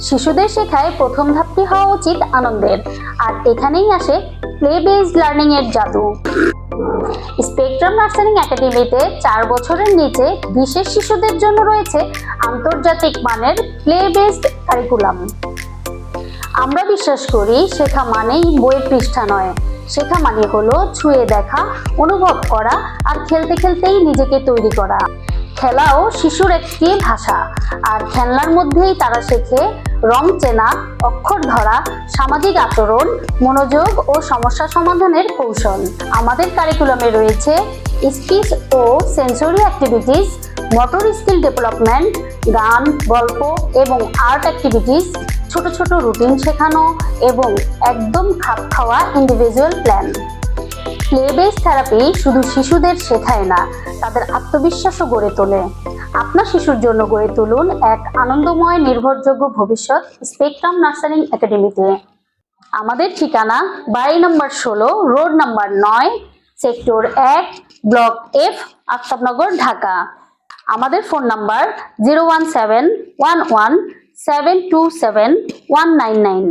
শিশুদের শেখায় প্রথম ধাপটি হওয়া উচিত আনন্দের, আর এখানেই আসে প্লে বেসড লার্নিং এর জাদু। স্পেকট্রাম নার্সারিং একাডেমিতে 4 বছরের নিচে বিশেষ শিশুদের জন্য রয়েছে আন্তর্জাতিক মানের প্লে বেসড কারিকুলাম। আমরা বিশ্বাস করি শেখা মানেই বইয়ের পৃষ্ঠা নয়, শেখা মানে হলো ছুঁয়ে দেখা, অনুভব করা আর খেলতে খেলতেই নিজেকে তৈরি করা। খেলাও শিশুর একটি ভাষা, আর খেলনার মধ্যেই তারা শেখে রং চেনা, অক্ষর ধরা, সামাজিক আচরণ, মনোযোগ ও সমস্যা সমাধানের কৌশল। আমাদের কারিকুলামে রয়েছে স্পিচ ও sensory activities, motor skill development, গান, গল্প এবং আর্ট অ্যাক্টিভিটিস, ছোট ছোট রুটিন শেখানো এবং একদম খাপ খাওয়া individual plan. Play base therapy শুধু শিশুদের শেখায় না, তাদের আত্মবিশ্বাসও গড়ে তোলে। আপনার শিশুর জন্য গড়ে তুলুন এক আনন্দময় নির্ভরযোগ্য ভবিষ্যৎ স্পেকট্রাম নার্সারিং একাডেমিতে। আমাদের ঠিকানা বাড়ি নম্বর 16, road number 9, sector 1, block F, Aftabnagar, Dhaka. আমাদের ফোন নাম্বার 01711727199।